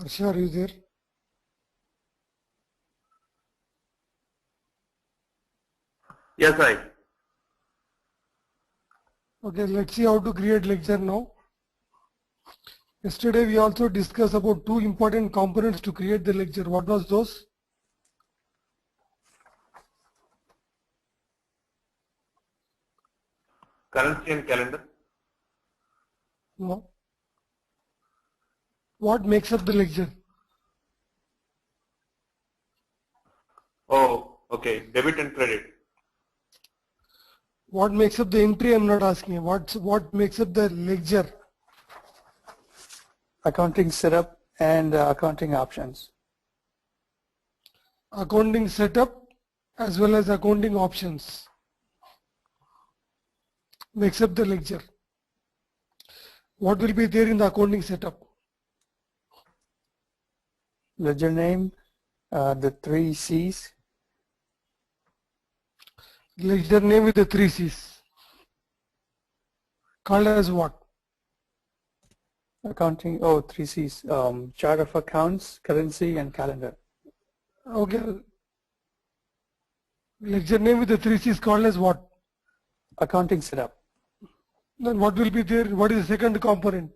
Harsha, are you there? Yes, I. Okay, let's see how to create lecture now. Yesterday we also discussed about two important components to create the lecture. What was those? Currency and calendar. No. What makes up the lecture? Oh, okay. Debit and credit. What makes up the entry? I'm not asking. What makes up the lecture? Accounting setup and accounting options. Accounting setup as well as accounting options makes up the lecture. What will be there in the accounting setup? Ledger name, the 3 C's. Ledger name with the 3 C's. Called as what? Accounting, 3 C's. Chart of accounts, currency, and calendar. Okay. Ledger name with the 3 C's called as what? Accounting setup. Then what will be there? What is the second component?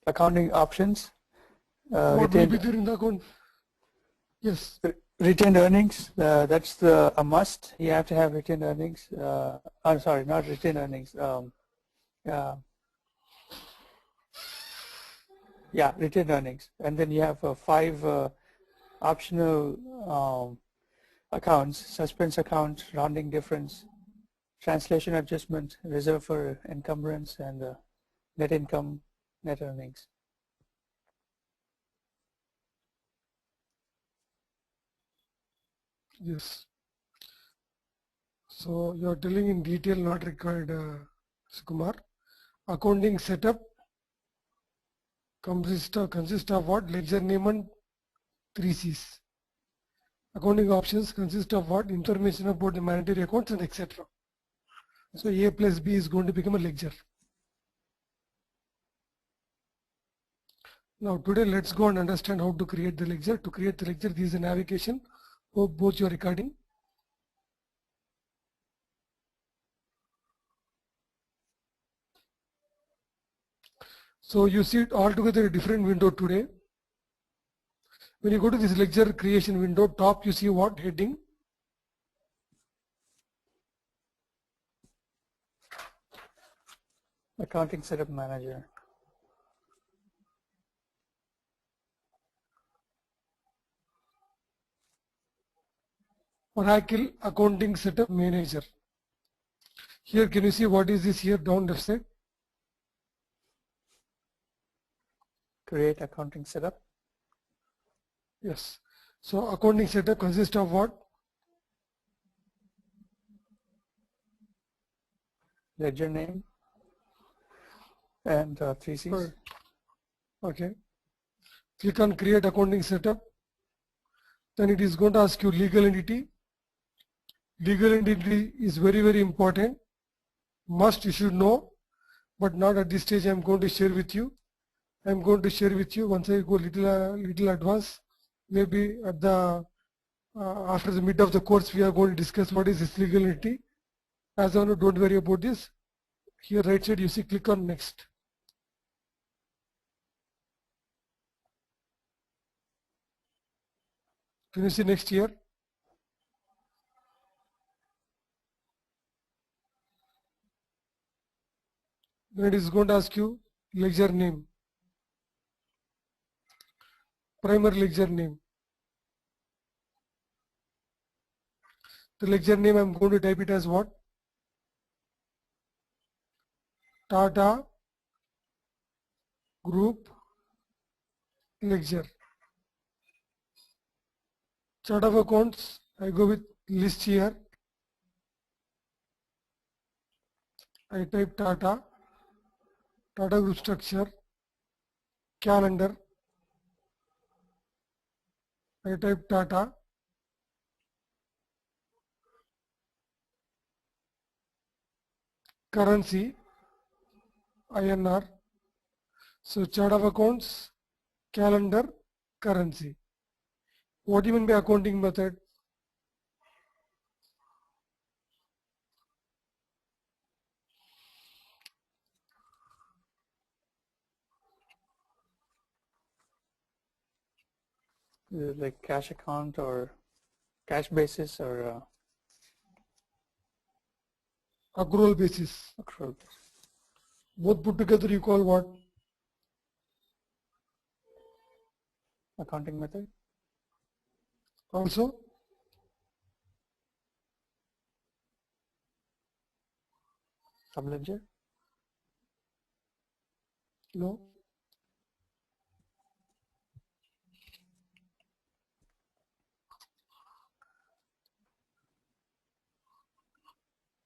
Accounting options. What will be there in the account? Yes. Retained earnings, that's a must. You have to have retained earnings. I'm sorry, not retained earnings. Yeah, retained earnings. And then you have 5 optional accounts: suspense account, rounding difference, translation adjustment, reserve for encumbrance, and net income, net earnings. Yes. So you are telling in detail, not required, Sukumar. Accounting setup consists of what? Ledger name and 3 C's. Accounting options consist of what? Information about the mandatory accounts and etc. So A plus B is going to become a ledger. Now today let's go and understand how to create the ledger. To create the ledger, this is a navigation. Hope both you are recording. So you see it all together a different window today. When you go to this ledger creation window, top you see what heading? Accounting setup manager. Oracle Accounting Setup Manager. Here can you see what is this here down left side? Create accounting setup. Yes. So accounting setup consists of what? Ledger name and 3 C's. Okay. Click on create accounting setup. Then it is going to ask you legal entity. Legal entity is very, very important. Must you should know, but not at this stage. I am going to share with you. I am going to share with you once I go little advanced. Maybe at the after the mid of the course we are going to discuss what is this legal entity. As of now, don't worry about this. Here right side you see click on next. Can you see next here? Then it is going to ask you ledger name. Primary ledger name. The ledger name I am going to type it as what? Tata Group Ledger. Chart of accounts, I go with list here. I type Tata Group structure, calendar. I type Tata. Currency, INR. So chart of accounts, calendar, currency. What do you mean by accounting method? Like cash account or cash basis or Accrual basis. accrual basis. Both put together you call what? Accounting method. Also? Subledger. No.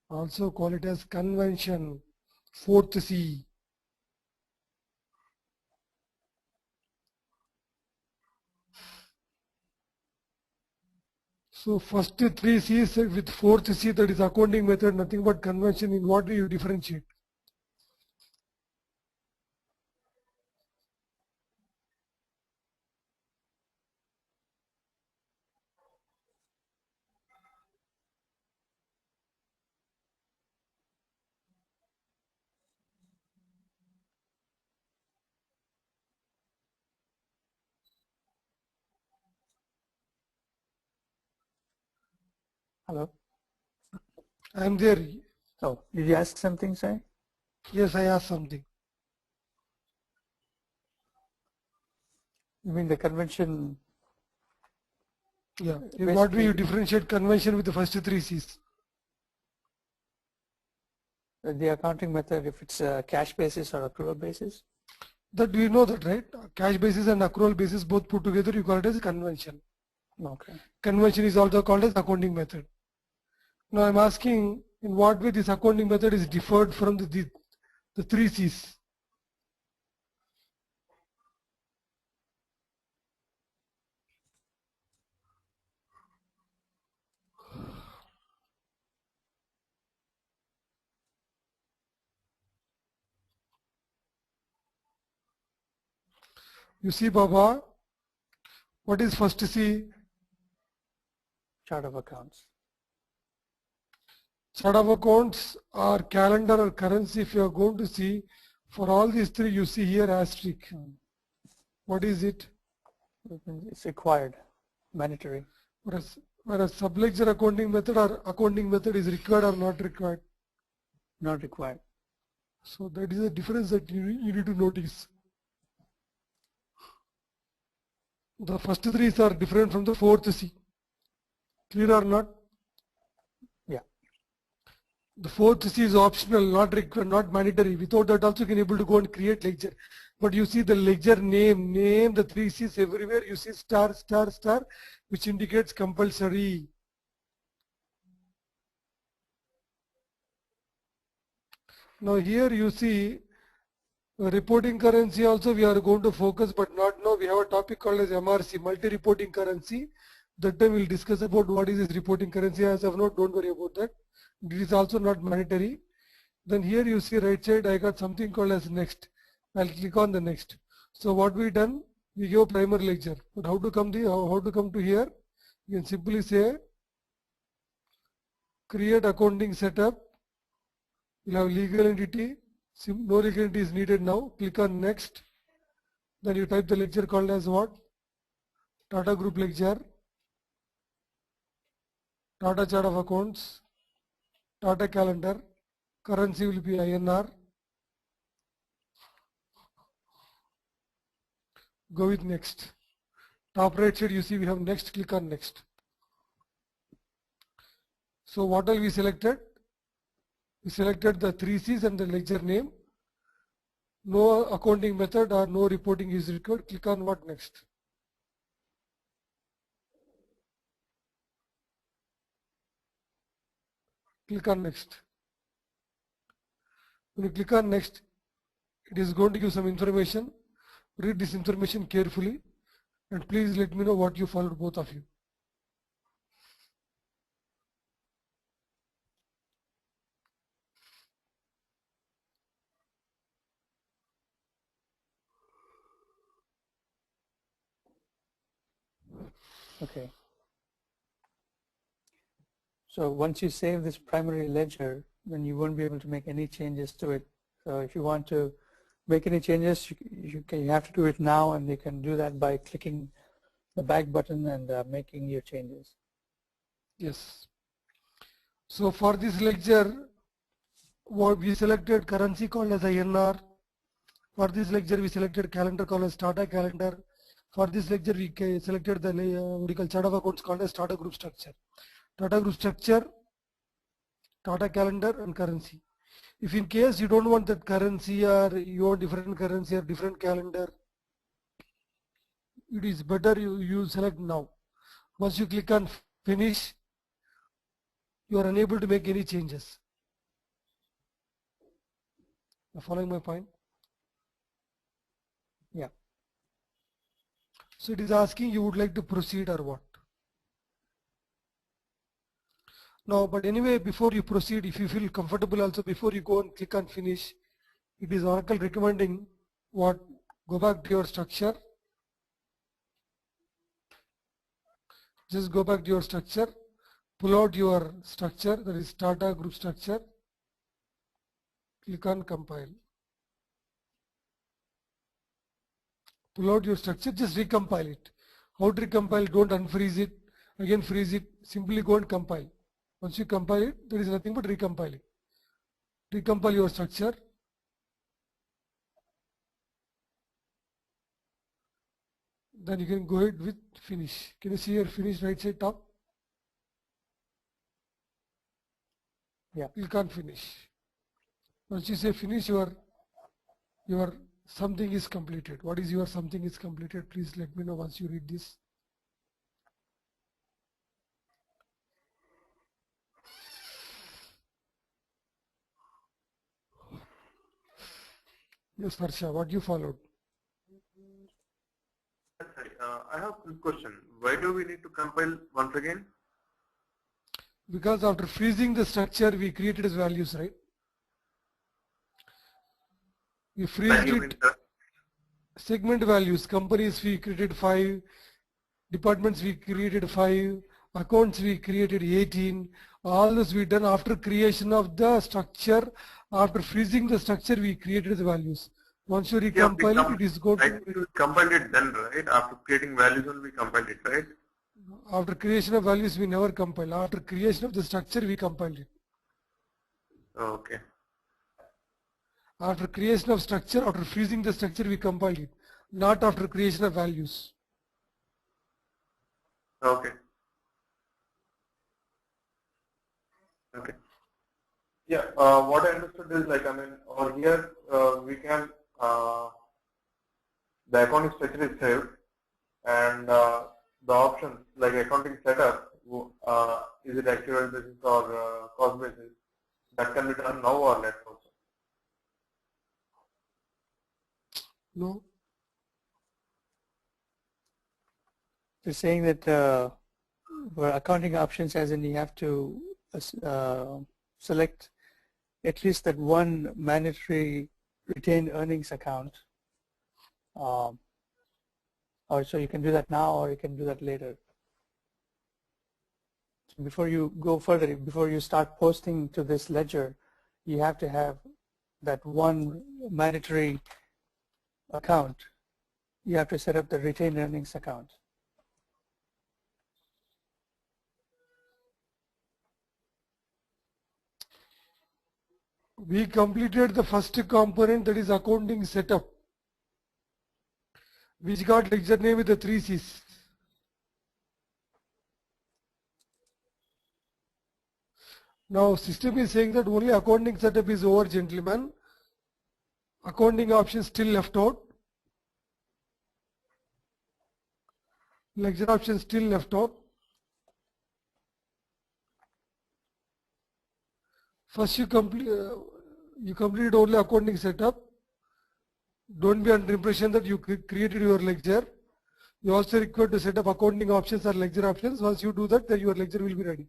Also call it as convention, fourth C. So first three C's with fourth C, that is accounting method, nothing but convention. In what do you differentiate? Hello. I am there. Oh, did you ask something, sir? Yes, I asked something. You mean the convention? Yeah. In what way you differentiate convention with the first three C's? The accounting method, if it's a cash basis or accrual basis? That we know that, right? Cash basis and accrual basis both put together, you call it as convention. Okay. Convention is also called as accounting method. Now I'm asking in what way this accounting method is differed from the three C's. You see, Baba, what is first C? Chart of accounts. Chart of accounts or calendar or currency, if you are going to see, for all these three you see here asterisk. What is it? It's required, mandatory. Whereas subledger accounting method or accounting method is required or not required. Not required. So that is a difference that you need to notice. The first three are different from the fourth C. Clear or not? Yeah. The fourth C is optional, not required, not mandatory. Without that also you can able to go and create ledger. But you see the ledger name, the three C's everywhere. You see star, star, star, which indicates compulsory. Now here you see reporting currency also we are going to focus, but not now. We have a topic called as MRC, multi-reporting currency. That time we'll discuss about what is this reporting currency. As of now, don't worry about that. It is also not mandatory. Then here you see right side, I got something called as next. I'll click on the next. So what we done, we give primary ledger. But how to come to here? You can simply say create accounting setup. You'll have legal entity. No legal entity is needed now. Click on next. Then you type the ledger called as what? Tata Group ledger, Tata chart of accounts, Tata calendar, currency will be INR. Go with next. Top right side you see we have next, click on next. So what all we selected? We selected the three C's and the ledger name. No accounting method or no reporting is required. Click on what next? Click on next. When you click on next, it is going to give some information. Read this information carefully and please let me know what you followed, both of you. Okay. So once you save this primary ledger, then you won't be able to make any changes to it. So if you want to make any changes, you have to do it now, and you can do that by clicking the back button and making your changes. Yes. So for this lecture, what we selected currency called as INR. For this lecture, we selected calendar called as Tata calendar. For this lecture, we selected the what we call chart of accounts called as Tata group structure. Tata group structure, Tata calendar, and currency. If in case you don't want that currency, or you want different currency or different calendar, it is better you select now. Once you click on finish, you are unable to make any changes. Are you following my point? Yeah. So it is asking you would like to proceed or what. No, but anyway, before you proceed, if you feel comfortable also, before you go and click on finish, it is Oracle recommending what, go back to your structure. Just go back to your structure, pull out your structure, that is Tata group structure, click on compile. Pull out your structure, just recompile it. How to recompile? Don't unfreeze it, again freeze it, simply go and compile. Once you compile it, there is nothing but recompiling. Recompile your structure. Then you can go ahead with finish. Can you see your finish right side top? Yeah. Click on finish. Once you say finish, your something is completed. What is your something is completed? Please let me know once you read this. Yes, Harsha, what you followed? Sorry, I have a question. Why do we need to compile once again? Because after freezing the structure, we created as values, right? We freezed You mean it. Segment values, companies we created 5, departments we created 5, accounts we created 18. All this we done after creation of the structure. After freezing the structure, we created the values. Once you recompile it, it is going to. We compiled it then, right? After creating values only we compiled it, right? After creation of values, we never compile. After creation of the structure, we compiled it. Okay. After creation of structure, after freezing the structure, we compiled it. Not after creation of values. Okay. Okay. Yeah, what I understood is like, I mean, over here we can, the accounting structure is saved, and the options like accounting setup, is it actual basis or cost basis, that can be done now or later also. No. They're saying that for accounting options, as in you have to select at least that one mandatory retained earnings account. Or so you can do that now, or you can do that later. So before you go further, before you start posting to this ledger, you have to have that one mandatory account. You have to set up the retained earnings account. We completed the first component, that is accounting setup, which got ledger name with the 3 C's. Now system is saying that only accounting setup is over, gentlemen. Accounting option still left out. Ledger option still left out. First you completed only accounting setup. Don't be under impression that you created your ledger. You also required to set up accounting options or ledger options. Once you do that, then your ledger will be ready.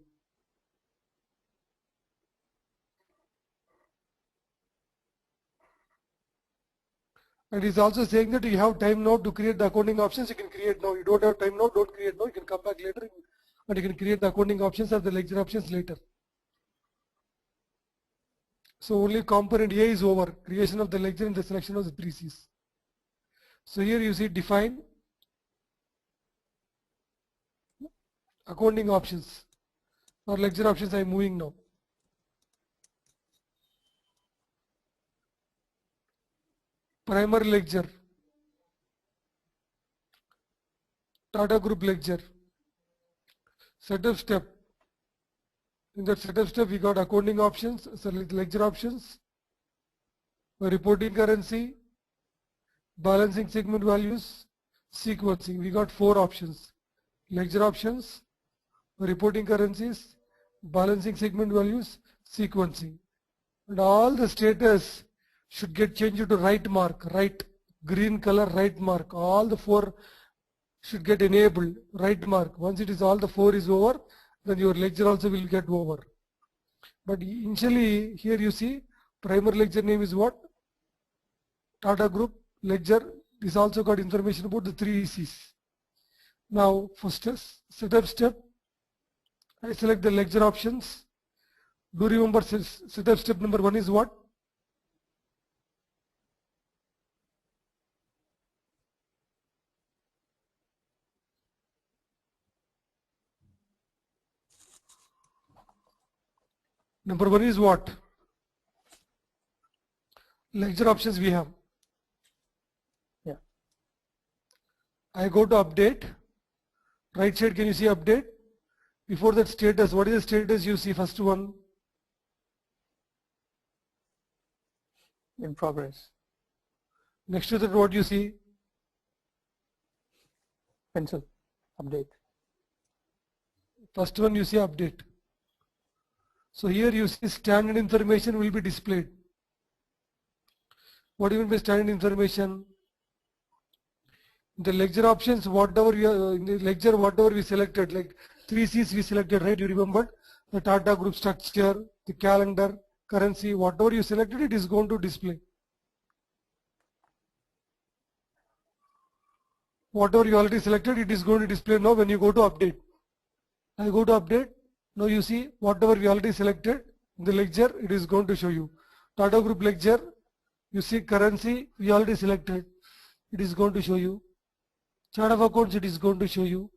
And it's also saying that you have time now to create the accounting options, you can create now. You don't have time now, don't create now, you can come back later and you can create the accounting options or the ledger options later. So only component A is over, creation of the ledger and the selection of the 3 C's. So here you see define accounting options or ledger options. I am moving now. Primary ledger, Tata Group ledger, setup step. In that setup step we got accounting options, so ledger options, reporting currency, balancing segment values, sequencing. We got 4 options: ledger options, reporting currencies, balancing segment values, sequencing. And all the status should get changed to right mark, right, green color, right mark. All the 4 should get enabled, right mark. Once it is all the 4 is over, then your ledger also will get over. But initially here you see primary ledger name is what? Tata Group ledger. This also got information about the 3 C's. Now first setup step, I select the ledger options. Do remember setup step number 1 is what? Number 1 is what? Ledger options we have. Yeah. I go to update. Right side, can you see update? Before that status, what is the status you see? First one. In progress. Next to that, what you see? Pencil. Update. First one you see update. So here you see standard information will be displayed. What do you mean by standard information? The ledger options, whatever you in the ledger, whatever we selected, like 3 C's we selected, right? You remember the Tata Group structure, the calendar, currency, whatever you selected, it is going to display. Whatever you already selected, it is going to display now when you go to update. I go to update. Now you see whatever we already selected in the ledger, it is going to show you. Tata Group ledger, you see currency, we already selected. It is going to show you. Chart of accounts, it is going to show you.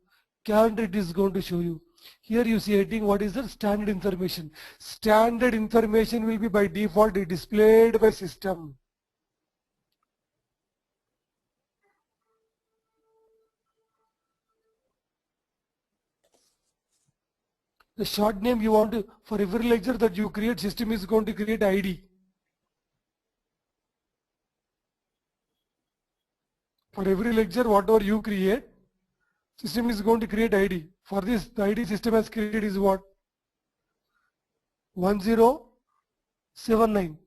Calendar, it is going to show you. Here you see heading, what is the standard information? Standard information will be by default displayed by system. The short name you want to, for every ledger that you create, system is going to create ID. For every ledger, whatever you create, system is going to create ID. For this, the ID system has created is what? 1079.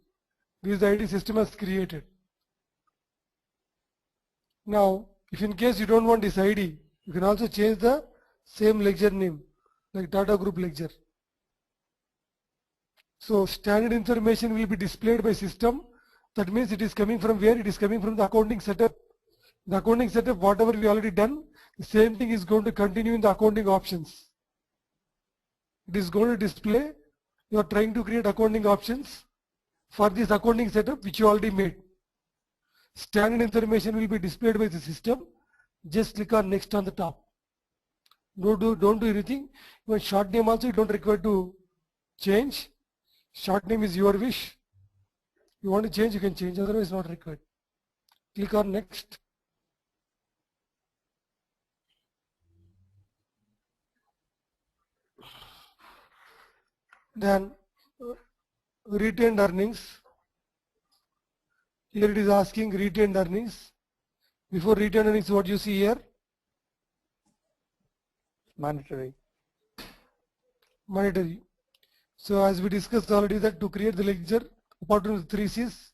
This is the ID system has created. Now, if in case you don't want this ID, you can also change the same ledger name, like Tata Group ledger. So standard information will be displayed by system. That means it is coming from where? It is coming from the accounting setup. The accounting setup, whatever we already done, the same thing is going to continue in the accounting options. It is going to display, you are trying to create accounting options for this accounting setup which you already made. Standard information will be displayed by the system. Just click on next on the top. Don't do anything. Even short name also you don't require to change. Short name is your wish. You want to change, you can change, otherwise not required. Click on next. Then retained earnings. Here it is asking retained earnings. Before retained earnings, what you see here? Mandatory. Monetary. So as we discussed already that to create the ledger, apart from the 3 C's,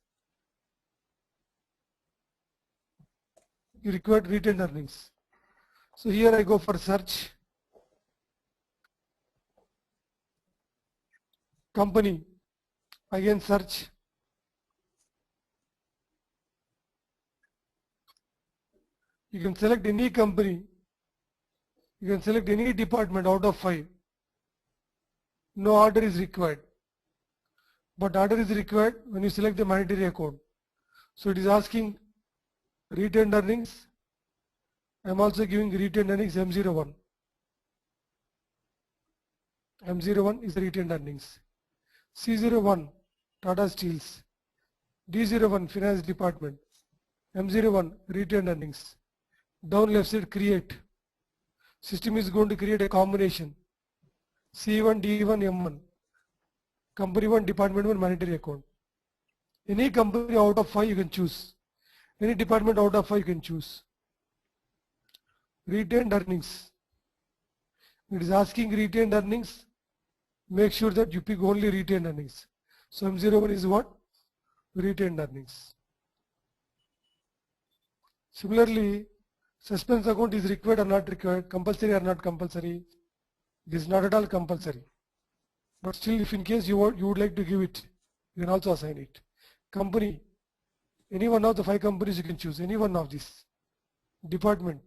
you require retained earnings. So here I go for search. Company. Again search. You can select any company. You can select any department out of 5. No order is required. But order is required when you select the mandatory account. So it is asking retained earnings. I am also giving retained earnings M01. M01 is the retained earnings. C01 Tata Steels. D01 Finance Department. M01 retained earnings. Down left side create. System is going to create a combination. C1, D1, M1. Company 1, Department 1 mandatory account. Any company out of 5 you can choose. Any department out of 5 you can choose. Retained earnings. It is asking retained earnings. Make sure that you pick only retained earnings. So M01 is what? Retained earnings. Similarly, suspense account is required or not required, compulsory or not compulsory. It is not at all compulsory. But still, if in case you would like to give it, you can also assign it. Company, any one of the 5 companies you can choose, any one of these. Department.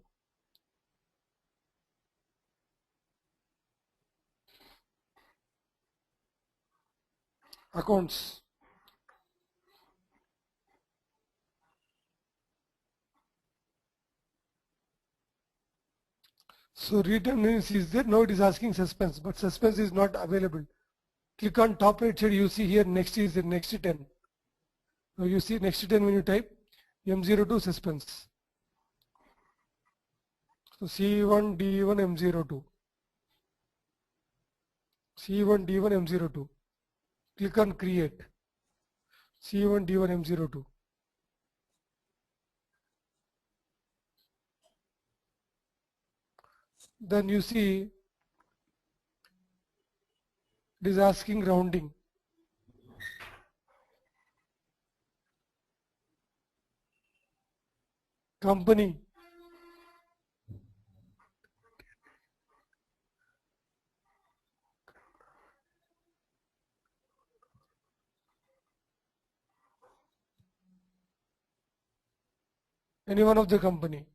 Accounts. So retained earnings is there. Now it is asking suspense, but suspense is not available. Click on top right side, you see here next is the next 10. Now you see next 10 when you type M02 suspense. So C1, D1, M02. C1, D1, M02. Click on create. C1, D1, M02. Then you see it is asking rounding. Company. Any one of the company.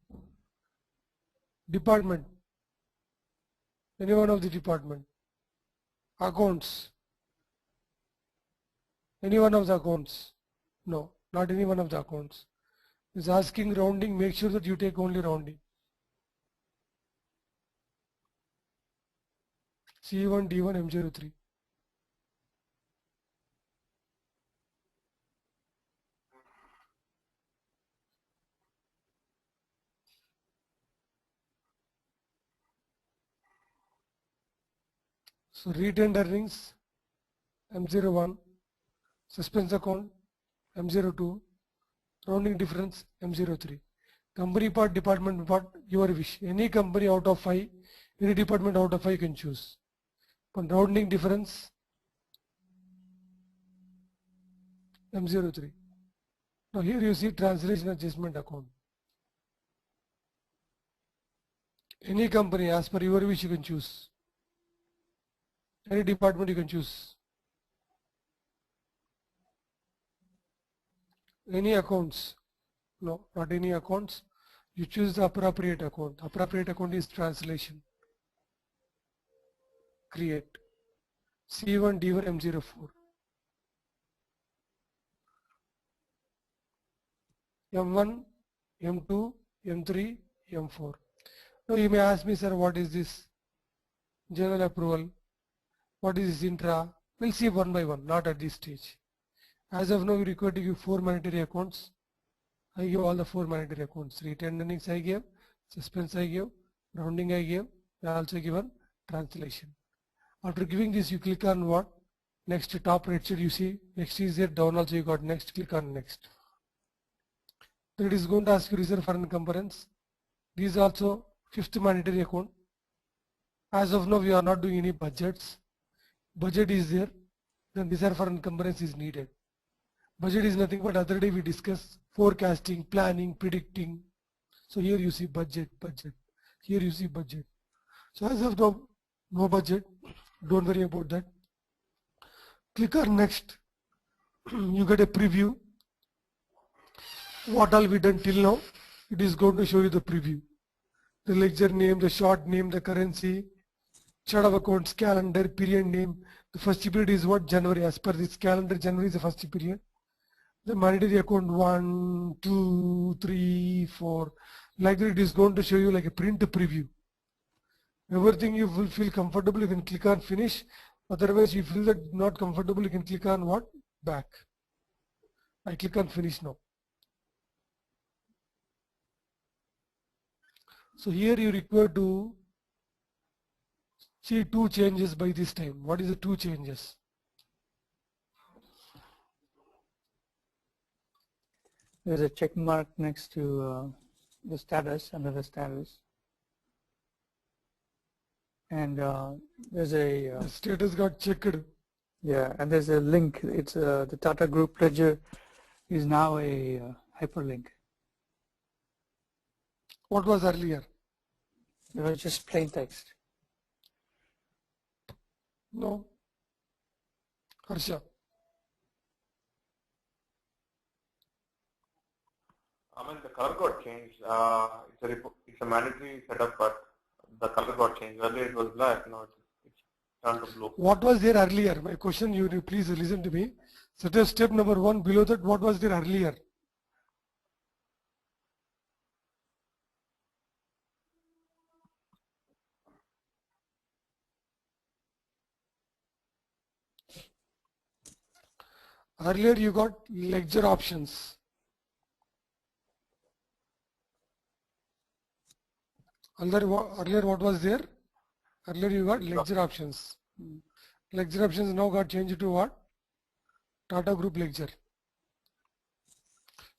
Department. Any one of the department. Accounts. Any one of the accounts. No, not any one of the accounts. It's asking rounding, make sure that you take only rounding. C1, D1, M03. So retained earnings, M01, suspense account, M02, rounding difference, M03. Company part, department part, your wish. Any company out of 5, any department out of 5 you can choose. But rounding difference, M03. Now here you see translation adjustment account. Any company as per your wish you can choose. Any department you can choose. Any accounts. No, not any accounts. You choose the appropriate account. Appropriate account is translation. Create. C1, D1, M04. M1, M2, M3, M4. Now you may ask me, sir, what is this general approval? What is this intra? We'll see one by one, not at this stage. As of now, we require to give 4 mandatory accounts. I give all the 4 mandatory accounts. Retained earnings I gave, suspense I gave, rounding I gave, I also given translation. After giving this, you click on what? Next, top right side you see, next is there, down also you got next, click on next. Then it is going to ask you reserve for encumbrance. This is also 5th mandatory account. As of now, we are not doing any budgets. Budget is there, then reserve for encumbrance is needed. Budget is nothing but other day we discussed forecasting, planning, predicting. So here you see budget. Here you see budget. So as of now, no budget. Don't worry about that. Click on next. You get a preview. What all we done till now. it is going to show you the preview. The ledger name, the short name, the currency, chart of accounts, calendar, period name. The first period is what? January. As per this calendar, January is the first period. The monetary account 1, 2, 3, 4. Like that, it is going to show you like a print preview. Everything you will feel comfortable, you can click on finish. Otherwise, you feel that not comfortable, you can click on what? Back. I click on finish now. So here you require to see 2 changes by this time. What is the 2 changes? There's a check mark next to the status, under the status. And there's a... the status got checked. yeah, and there's a link. It's the Tata Group Ledger is now a hyperlink. What was earlier? It was just plain text. No. Harsha. I mean, the color got changed. It's a mandatory setup, but the color got changed. Earlier it was black, now it's turned to blue. What was there earlier? My question, you please listen to me. So step number 1, below that, what was there earlier? Earlier you got ledger options. Earlier what was there? Earlier you got ledger options. Ledger options now got changed to what? Tata Group Ledger.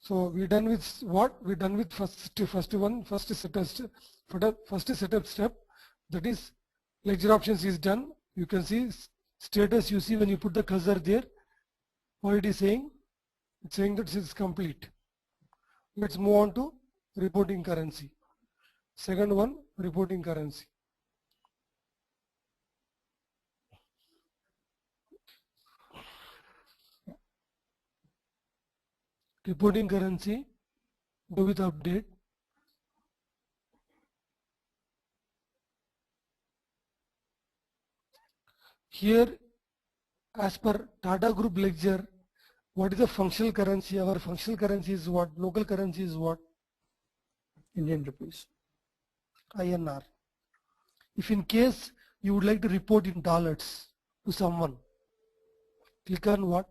So we done with what? We done with first setup step. That is ledger options is done. You can see status. You see when you put the cursor there, what it is saying? It's saying that it is complete. Let's move on to reporting currency. Second one, reporting currency. Reporting currency, go with update. Here, as per Tata Group Ledger, what is the functional currency? Our functional currency is what? Local currency is what? Indian rupees. INR. If in case you would like to report in dollars to someone, click on what?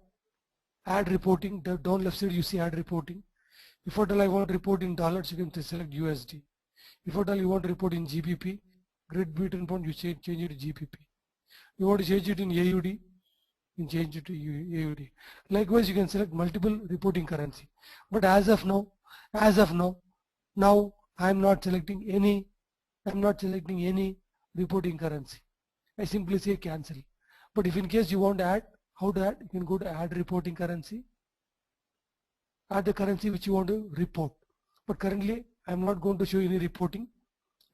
Add reporting. Down left side you see add reporting. If at all I want to report in dollars, you can select USD. If at all you want to report in GBP, Great Britain pound, you change it to GBP. You want to change it in AUD, you can change it to AUD. Likewise, you can select multiple reporting currency. But as of now, now I am not selecting any reporting currency. I simply say cancel. But if in case you want to add, how to add? You can go to add reporting currency. Add the currency which you want to report. But currently I am not going to show any reporting.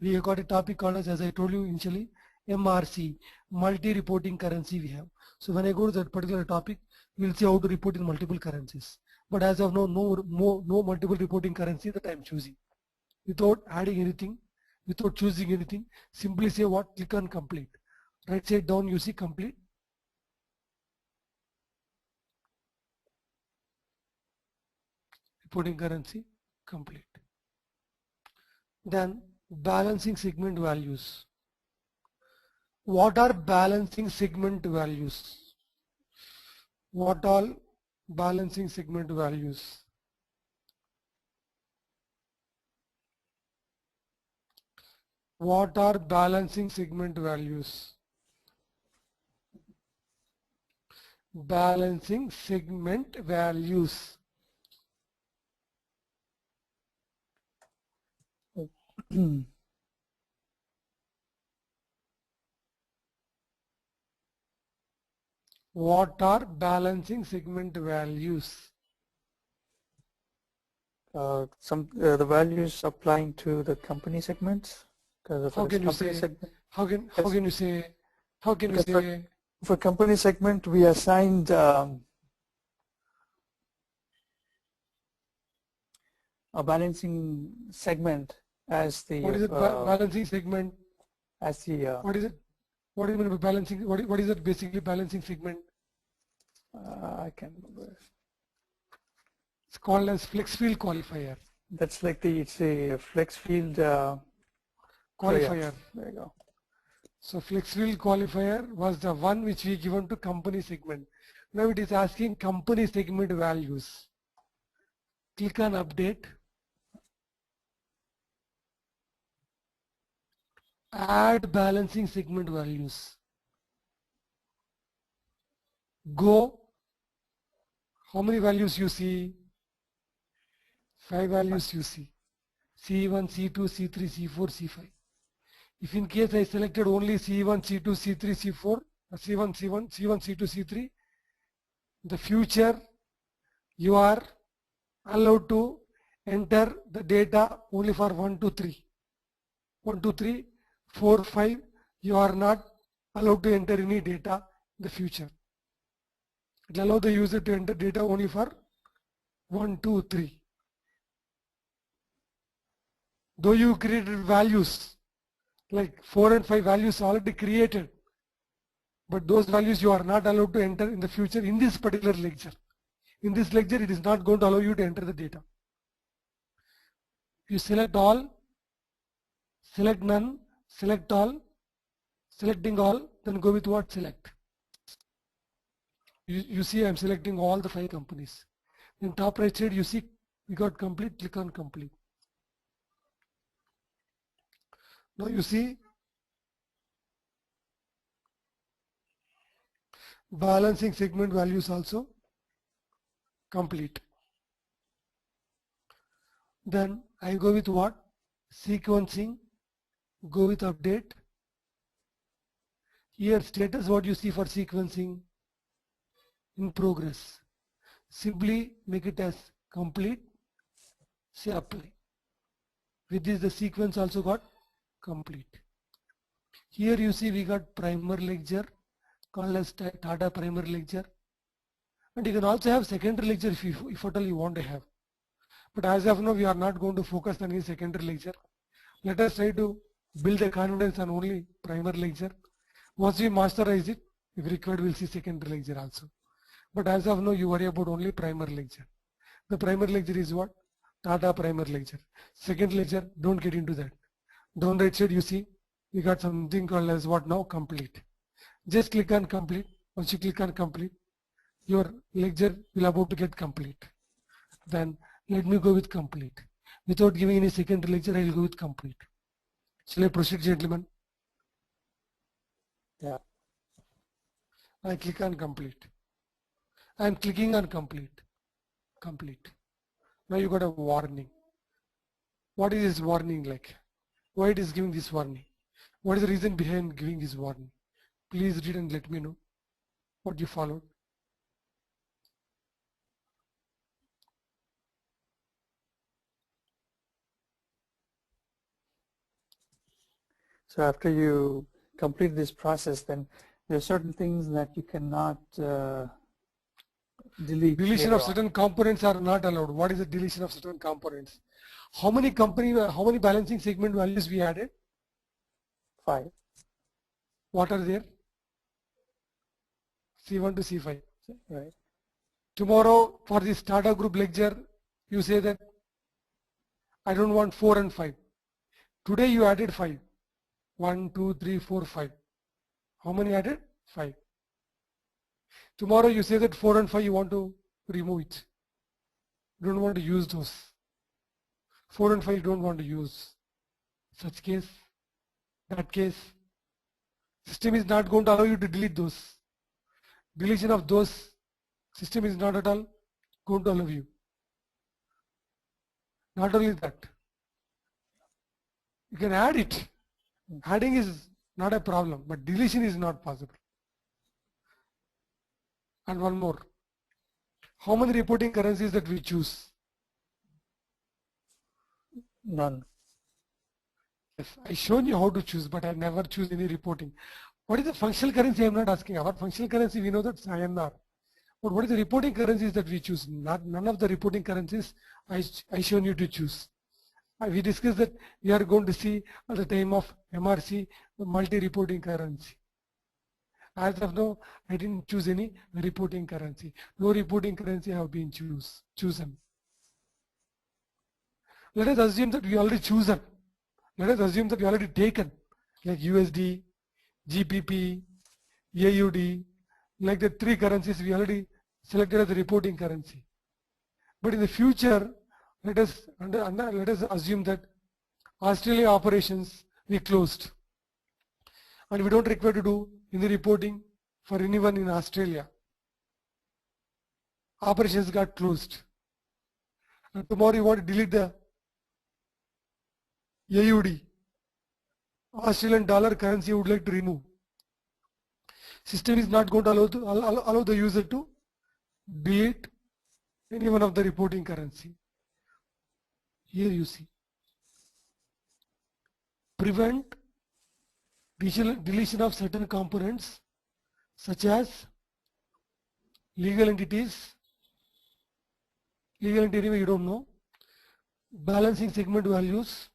We have got a topic called as I told you initially, MRC, multi-reporting currency we have. So when I go to that particular topic, you will see how to report in multiple currencies. But as of now, no multiple reporting currency that I am choosing. Without adding anything, without choosing anything, simply say what? Click on complete. Right side down you see complete. Reporting currency, complete. Then balancing segment values. What are balancing segment values? What all balancing segment values? What are balancing segment values? Balancing segment values. What are balancing segment values? The values applying to the company segments. How can you say? How can you say? For company segment, we assigned a balancing segment as the What is it? Balancing segment. as the What is it? What do you mean by balancing? What is it basically balancing segment? I can remember. It's called as flex field qualifier. That's like it's a flex field Qualifier. There you go. So flex field qualifier was the one which we given to company segment. Now it is asking company segment values. Click on update. Add balancing segment values. Go. How many values you see? 5 values you see. C1, C2, C3, C4, C5. If in case I selected only C1, C2, C3, C4, C1, C1, C1, C2, C3, the future you are allowed to enter the data only for 1, 2, 3. 1, 2, 3, 4, 5, you are not allowed to enter any data in the future. It will allow the user to enter data only for 1, 2, 3. Though you created values, like 4 and 5 values already created, but those values you are not allowed to enter in the future in this particular lecture. In this lecture, it is not going to allow you to enter the data. You select all, select none, select all, selecting all, then go with what? Select. You see I am selecting all the 5 companies. In top right side you see we got complete, click on complete. Now you see balancing segment values also complete. Then I go with what? Sequencing, go with update. Here status, what you see for sequencing? In progress. Simply make it as complete, say apply. With this the sequence also got complete. Here you see we got primer lecture called as Tata primer lecture, and you can also have secondary lecture if at all you want to have. But as of now we are not going to focus on any secondary lecture. Let us try to build the confidence on only primer lecture. Once we masterize it, if required we'll see secondary lecture also. But as of now you worry about only primer lecture. The primer lecture is what? Tata primer lecture. Second lecture, don't get into that. Down right side you see we got something called as what now? Complete. Just click on complete. Once you click on complete, your lecture will about to get complete. Then let me go with complete. Without giving any secondary lecture, I will go with complete. Shall I proceed, gentlemen? Yeah. I click on complete. I am clicking on complete. Complete. Now you got a warning. What is this warning like? Why it is giving this warning? What is the reason behind giving this warning? Please read and let me know what you followed. So after you complete this process, then there are certain things that you cannot delete. Deletion of certain components are not allowed. What is the deletion of certain components? How many balancing segment values we added? 5. What are there? C1 to C5. Right. Tomorrow for this Tata Group lecture, you say that I don't want 4 and 5. Today you added 5. 1, 2, 3, 4, 5. How many added? 5. Tomorrow you say that 4 and 5 you want to remove it. You don't want to use those. 4 and 5 you don't want to use. Such case, that case, system is not going to allow you to delete those. Deletion of those, system is not at all going to allow you. Not only that, you can add it. Adding is not a problem, but deletion is not possible. And one more. How many reporting currencies that we choose? None. Yes, I shown you how to choose, but I never choose any reporting. What is the functional currency? I am not asking. Our functional currency, we know that's INR. But what is the reporting currencies that we choose? None of the reporting currencies I shown you to choose. We discussed that we are going to see at the time of MRC the multi-reporting currency. As of now, I didn't choose any reporting currency. No reporting currency have been chosen. Let us assume that we already chosen. Let us assume that we already taken, like USD, GBP, AUD, like the three currencies we already selected as the reporting currency. But in the future, let us assume that Australia operations we closed, and we don't require to do in the reporting for anyone in Australia. Operations got closed, and tomorrow you want to delete the AUD, Australian dollar currency you would like to remove. System is not going to allow the user to delete any one of the reporting currency. Here you see, prevent deletion of certain components such as legal entities, legal entity you don't know, balancing segment values,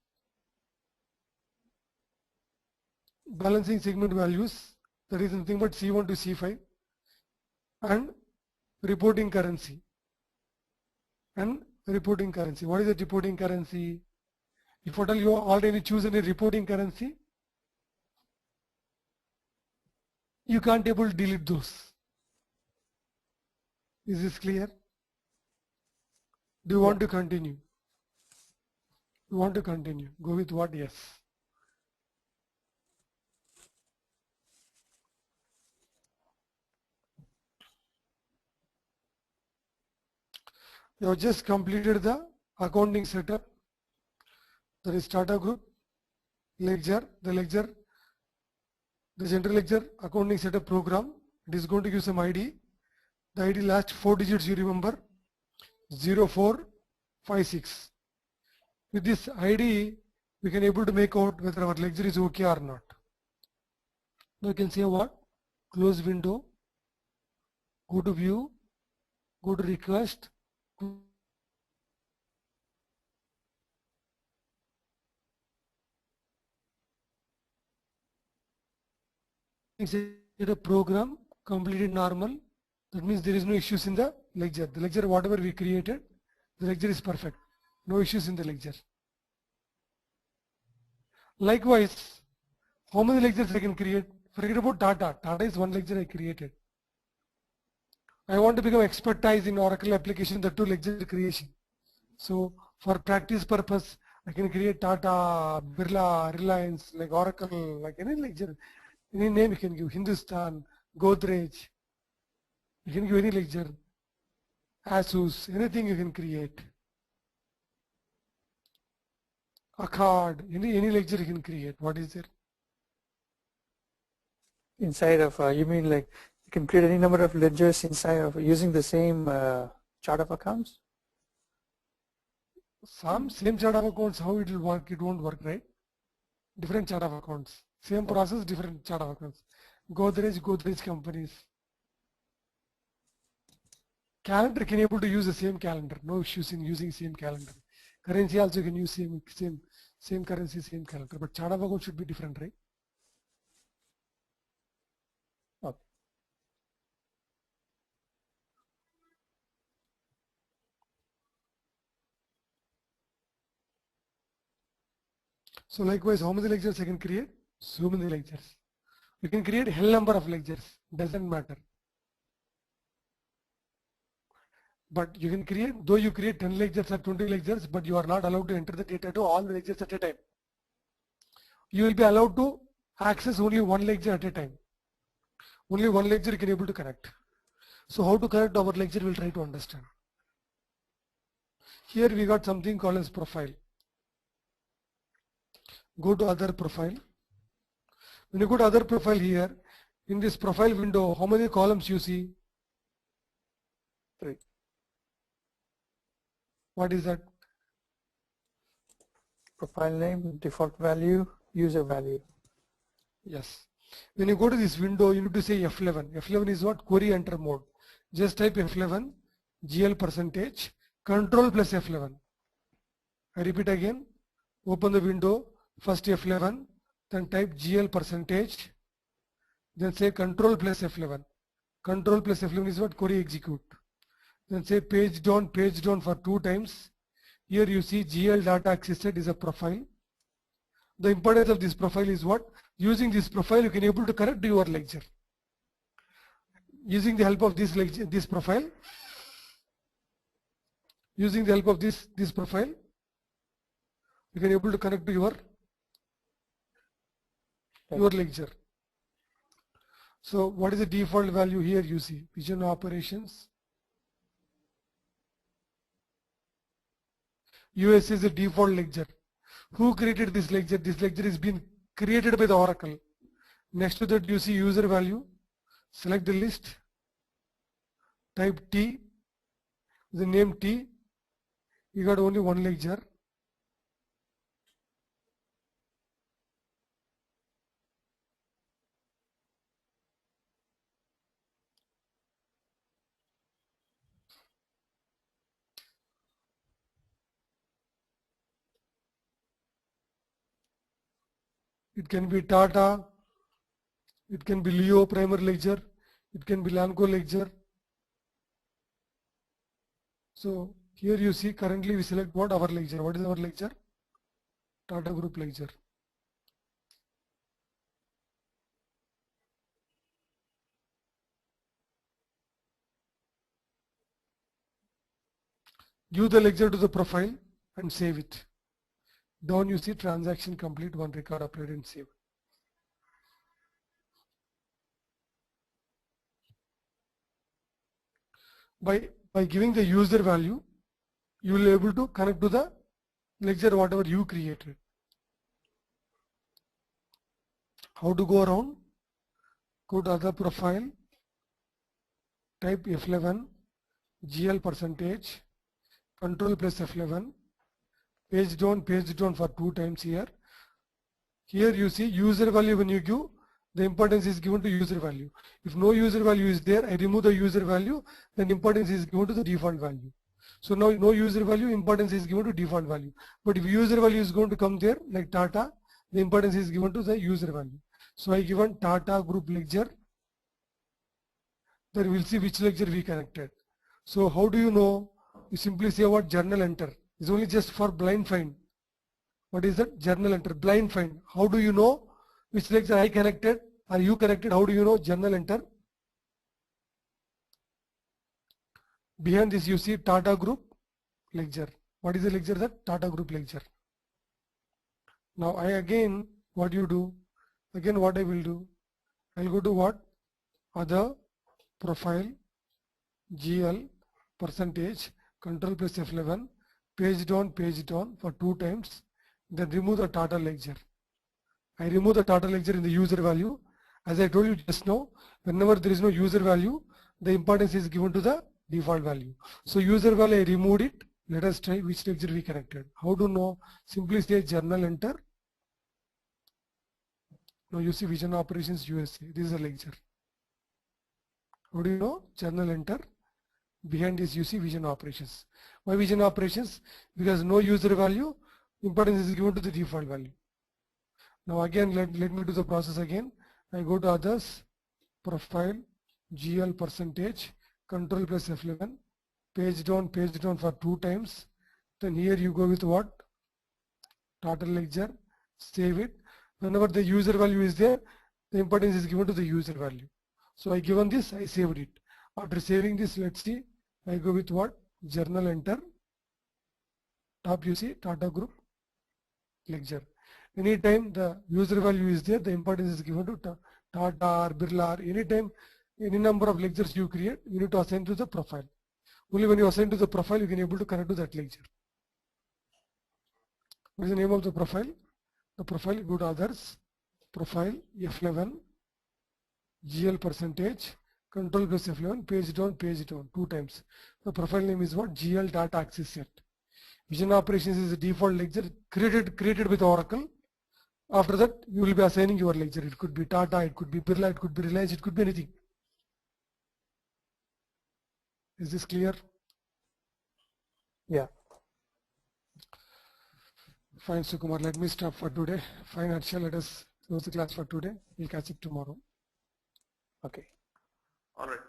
that is nothing but C1 to C5, and reporting currency. What is the reporting currency? If at all you already choose any reporting currency, you can't able to delete those. Is this clear? Do you want to continue? You want to continue? Go with what? Yes. You have just completed the accounting setup. There is startup group, ledger, the general ledger accounting setup program. It is going to give some ID. The ID last 4 digits you remember, 0456. With this ID, we can able to make out whether our ledger is okay or not. Now you can say what? Close window, go to view, go to request, a program completed normal. That means there is no issues in the ledger. The ledger whatever we created, the ledger is perfect. No issues in the ledger. Likewise, how many ledgers I can create? Forget about Tata. Tata is one ledger I created. I want to become expertise in Oracle application, the two ledger creation. So for practice purpose, I can create Tata, Birla, Reliance, like Oracle, like any ledger, any name you can give, Hindustan, Godrej, you can give any ledger, Asus, anything you can create. Akkad, any ledger you can create. What is there? Inside of, you mean like you can create any number of ledgers inside of using the same chart of accounts? Same chart of accounts, how it will work, it won't work, right? Different chart of accounts. Same process, different chart of accounts. Godrej companies. Calendar can able to use the same calendar. No issues in using same calendar. Currency also can use same currency, same calendar. But chart of account should be different, right? Okay. So likewise, how many ledgers I can create? So many ledgers. You can create hell number of ledgers. Doesn't matter. But you can create, though you create 10 ledgers or 20 ledgers, but you are not allowed to enter the data to all the ledgers at a time. You will be allowed to access only one ledger at a time. Only one ledger you can able to connect. So how to connect our ledger we'll try to understand. Here we got something called as profile. Go to other profile. When you go to other profile here, in this profile window, how many columns you see? 3. What is that? Profile name, default value, user value. Yes. When you go to this window, you need to say F11. F11 is what? Query enter mode. just type F11 GL percentage control plus F11. I repeat again, open the window, first F11, then type GL percentage, then say control plus F11. Control plus F11 is what? Query execute. Then say page down for 2 times. Here you see GL data access set is a profile. The importance of this profile is what? Using this profile you can able to correct your ledger. Using the help of this ledger, this profile, using the help of this profile, you can able to connect to your ledger. So what is the default value here? You see vision operations. US is the default ledger. Who created this ledger? This ledger is being created by the Oracle. Next to that you see user value. Select the list. Type T. The name T. You got only one ledger. It can be Tata, it can be Leo primary ledger, it can be Lanco ledger. So here you see currently we select what? Our ledger. What is our ledger? Tata Group ledger. Give the ledger to the profile and save it. Down you see transaction complete, one record uploaded and saved. By giving the user value, you will be able to connect to the ledger whatever you created. How to go around? Go to other profile, type F11, GL percentage, control plus F11, page down for 2 times here. Here you see user value. When you give, the importance is given to user value. If no user value is there, I remove the user value, then importance is given to the default value. So now no user value, importance is given to default value. But if user value is going to come there, like Tata, the importance is given to the user value. So I given Tata Group ledger. Then we will see which ledger we connected. So how do you know? You simply say what? Journal enter. It's only just for blind find. What is that? Journal enter, blind find. How do you know which ledger I connected? Are you connected? How do you know? Journal enter. Behind this you see Tata Group ledger. What is the ledger? That Tata Group ledger. Now what you do? Again what I will do? I'll go to what? Other profile, GL, percentage, control plus F11, page down for 2 times, then remove the Tata ledger. I remove the Tata ledger in the user value. As I told you just now, whenever there is no user value, the importance is given to the default value. So user value I removed it. Let us try which ledger we connected. How to know? Simply say journal enter. Now you see Vision Operations USA. This is a ledger. How do you know? Journal enter. Behind this you see Vision Operations. Why Vision Operations? Because no user value, importance is given to the default value. Now again let me do the process again. I go to others, profile, GL percentage, control plus F11, page down for 2 times. Then here you go with what? Tata ledger, save it. Whenever the user value is there, the importance is given to the user value. So I given this, I saved it. After saving this, let's see, I go with what? Journal enter. Top you see Tata Group ledger. Anytime the user value is there, the importance is given to Tata or Birla, or anytime any number of ledgers you create, you need to assign to the profile. Only when you assign to the profile, you can able to connect to that ledger. What is the name of the profile? The profile, go to others, profile, F11, GL percentage, control plus F11, page down 2 times. The profile name is what? GL data access set. Vision Operations is a default ledger created with Oracle. After that, you will be assigning your ledger. It could be Tata, it could be Birla, it could be Reliance, it could be anything. Is this clear? Yeah. Fine, Sukumar, let me stop for today. Fine, Harsha, let us close the class for today. We'll catch up tomorrow. Okay. All right.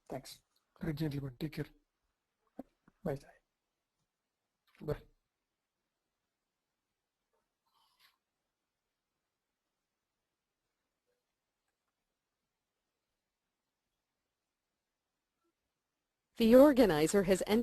Thanks. Right, gentlemen, take care. Bye. Bye. The organizer has entered